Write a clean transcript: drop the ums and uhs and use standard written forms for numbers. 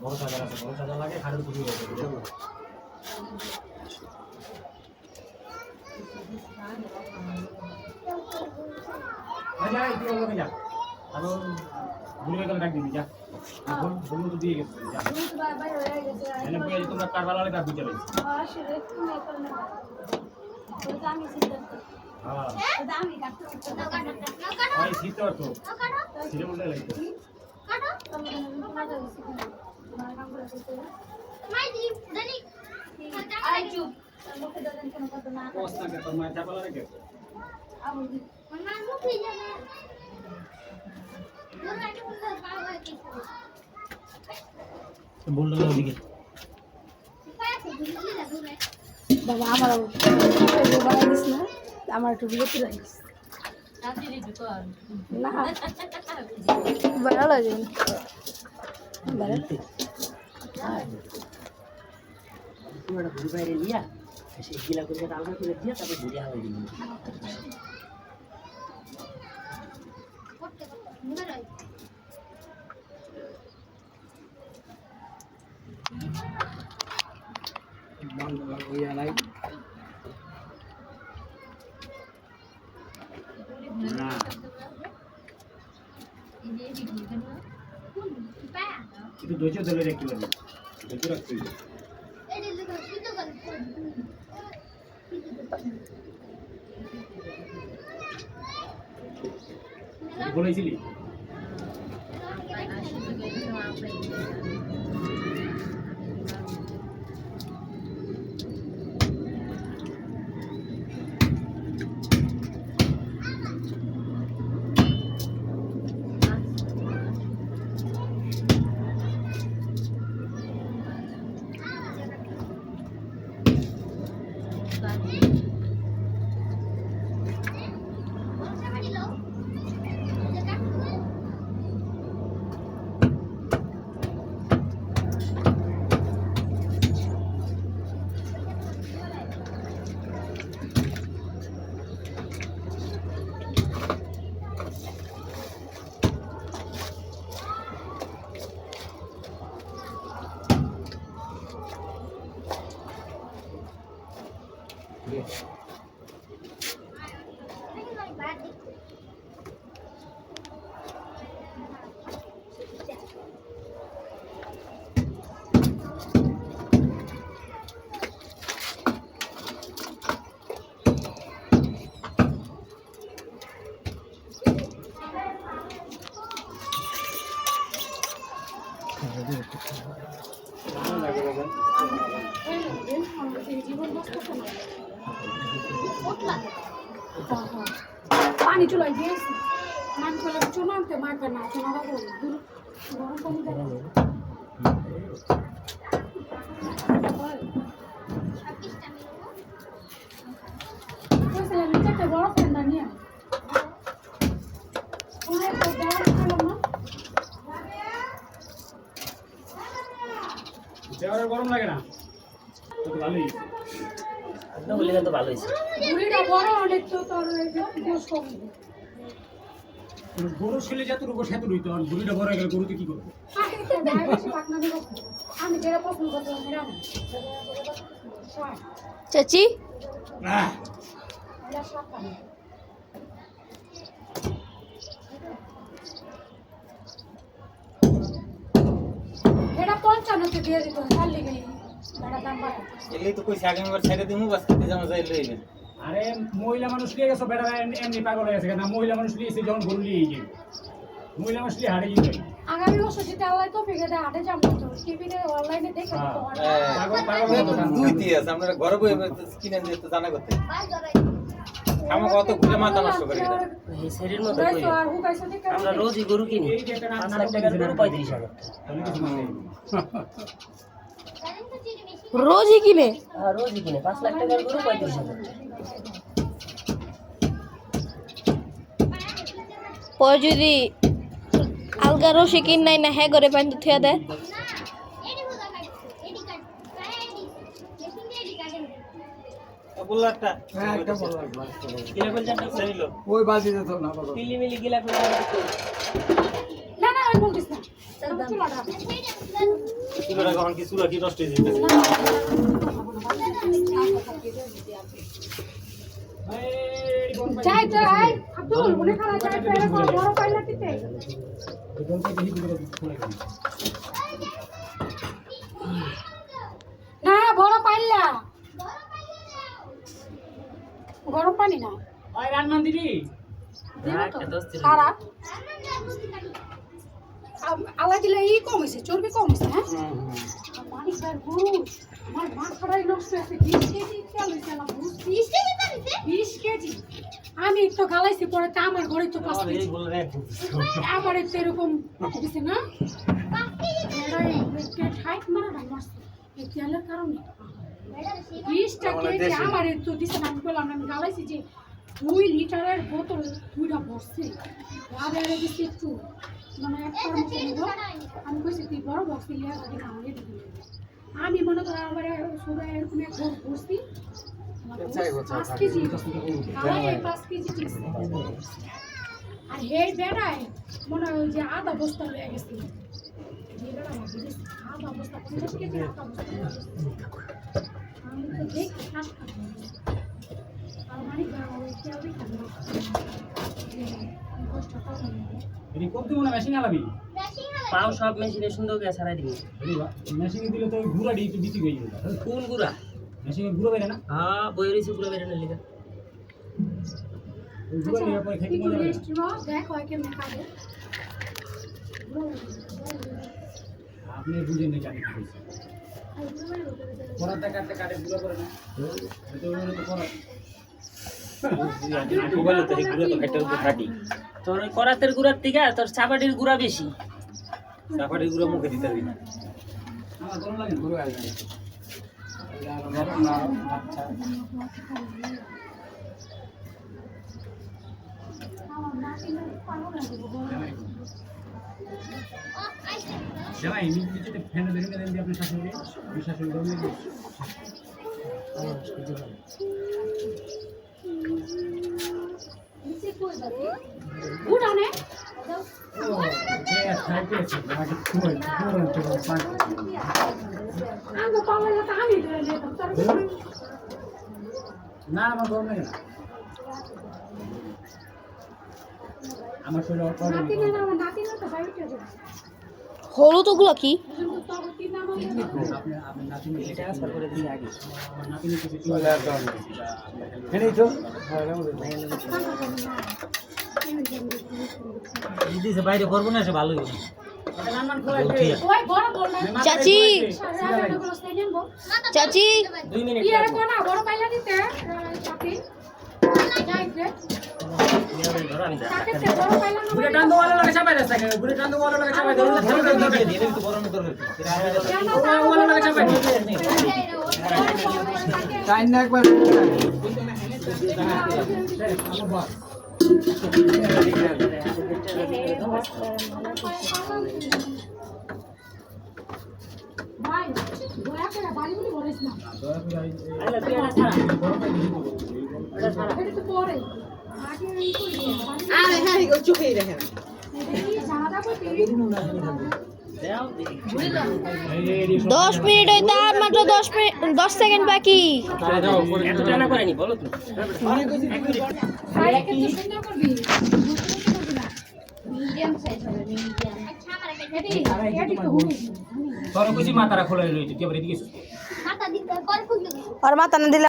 বড় চাদর আছে, বড় চাদর লাগে খাটের উপর দিয়ে রাখবে, বুঝছো? আচ্ছা তুই ওখানে যা, আমি বুড়ি গেলে ডাক দিবি, যা এখন বলুন তো দিয়ে গেছে, যা এনে বলে তোমরা কারবার লাগে তার বুঝে লাগছে। হ্যাঁ শীত তো শীতের মধ্যে লাগতো। বাবা আমার বানাই দিস না, আমার একটু বিরক্তি লাগিস না, ভালো লাগে বাইরে নিয়ে সেই গিলা করে আলাদা করে দিয়ে তারপর ঘুরে হাওয়াই দিবি। কিন্তু ধৈর্য ধরে রাখতে পারবি, ধৈর্য রাখতে হবে। বলেছিলি পানি চুলাই দিয়েছি, পানি চলে চুনো আনতে মারবে না, চুনাটা গরম পানি দেবো। একটা বড় ঠান্ডা নিয়ে গরম লাগে না, ভালোই বললে তো ভালো হয়েছে। গরু ছেলে যত রূপ সেত রইতো, আর বুড়িটা বড় হয়ে গেলে গরুতে কি করবো? চাচি এটা 55 দিয়ে দিত, চাললি গেলি দাম বাড়া এলেই তো কইছে আগামীবার ছেড়ে দিমু, বাস খেতে যাওয়া যায় লইবেন। আরে মহিলা মানুষ নিয়ে গেছো, বেটা এমনি পাগল হয়ে গেছে না? মহিলা মানুষ নিয়েছে যখন গরু নিয়ে যাবে, মহিলা মানুষ নিয়ে হারিয়ে যাবে। আগামী বছর যেটা আল্লাহ তো ফিরে দেয়, হাটে যাবো তো টিভিতে অনলাইনে দেখে পাগল পাগল হয়ে দোকান দুই দিয়ে আছে, আপনারা ঘরে বই কিনে দিয়ে তো জানা করতে আমার কত ঘুরে মাথা নষ্ট করে এটা। এই শরীর মধ্যে কই আমরা রোজই গরু কিনি, 5 লাখ টাকার গরু 35,000 রোজই কিনে। হ্যাঁ রোজই কিনে 5 লাখ টাকার গরু 35,000। পরে যদি আলগা রসি কিন নাই না হ্যাঁ করে পানি থুয়া দেয় বুলারটা হ্যাঁ একটা বড় গিলা ফেল চারটা চাইল ওই বালতিতে তো না বাবা পিলি মিলি গিলা ফেল না না আমি বলতেছ না তাহলে চুলাটা কি করে এখন কি চুলা কি নষ্ট হয়ে যাবে যাই তো আই আব্দুল মনে খালা যাই পেরে বড় পাইলা দিতে কোন থেকে বেশি করে খুলে গেল না বড় পাইলা গরম পানি না ওই রান্না দিদি সারা আলা দিলে ই কম হয়েছে চর্বি কম হয়েছে হ্যাঁ মানিক ভাই গরু আমার মাথাটাই নষ্ট হয়েছে 20 কেজি তেল হয়েছে না 20 কেজি আমি তো গালাইছি পরে তো আমার ঘরে তো 5 কেজি আমার তো এরকম দিছে না হাইট মারা মারছে এই তেলের কারণে 20টা কেজি আমার তো দিছে না আমি বললাম আমি গালাইছি যে 2 লিটারের বোতল 2টা ভরছে আর এর দিছে একটু মানে একটার মতো নিব আমি কইছি তুই বড় বক্স নিয়ে আগে খাওয়াই দিবি আমি মনে করি আবার সোজা এরকম এক বসতি 5 কেজি খাওয়াই 5 কেজি ঠিক আর এই বেড়ায় মনে হয় যে আধা বস্তা হয়ে গেছে যে বেড়ায় আধা বস্তা 50 কেজি আধা বস্তা আমি তো দেখি শ্বাস খাবো আর মানে কেউ খাবো কষ্টটা এটি কত দিন মেশিন আলাবি পাও সব মেশিনে সুন্দর করে ছাড়াই দিবি মেশিনে দিলে তো গুড়া দিয়ে একটু বেশি হয়ে যাবে কোন গুড়া মেশিনে গুঁড়ো বেরে না হ্যাঁ বই রয়েছে গুড়া বেরে না লিখা ওই গুঁড়ো নিয়ে পরে খেতে একটু মজা রেস্ট নাও দেখ হয় কেমনে খাবে আপনি বুঝেন না জানি কি হয়েছে করাতে কাটতে কাটে গুঁড়ো করে না তো ওগুলো তো করা মোবাইল তো এই গুলো তো কাটার উপর থাকি তোর ওই করাতের গুড়ার থেকে তোর চাপাটির গুড়া বেশি সাফারি গুলো মুখে দিতে দিবি না আমার গরম লাগে পুরো আসবে আচ্ছা জামাই নিচে ফ্যান ধরে দেন দিয়ে আপনি শাশুড়ি ওই শাশুড়ি গরম লাগে উড়ানে আমি পাওয়ালে তো আমি ধরে নিতাম তার না আমার গরম লাগে না আমার শরীর অল্প নাতি না আমার নাতি না তো বাইরে যাবে হলুদ ওগুলো কি কিন্তু তবে তিন নাম আপনি নাতি এটা আসার করে দিবি আগে আমার নাতি নিতে চলে আসবে এটাই তো দিদিছে বাইরে করবো না সে ভালোই হবে ওই বড় বড় চাচি চাচি 2 মিনিট ইয়ার কোনা বড় পাইলা দিতে চাপি যাইতে ধরো আমি তাকে তে বড় পাইলা না বুড়ে টান দোয়ালে লাগে চাপাই দেয় থাকে বুড়ে টান দোয়ালে লাগে চাপাই দেয় দিদি তো বড় না দরকার দোয়ালে লাগে চাপাই টাইম না একবার ভাই দয়া করে বাড়ি বলে বলিস না এটা তো পরে আগে এই কই আরে হ্যাঁ গো চুপই দেখেন এই জানাটা কই দাও দেখি 10 মিনিট হইতে আর মাত্র 10 সেকেন্ড বাকি এত টানা করেনি বলো তো ভাই একটু সুন্দর করবি মিডিয়াম সাইজ হবে মিডিয়াম আচ্ছা আমার এটি তো হুড়ি তোর কিছু মাথারা খোলা রয়েছে কি আবার এদিকে মাথা দিতে কর ফুল আর মাথা না দিলে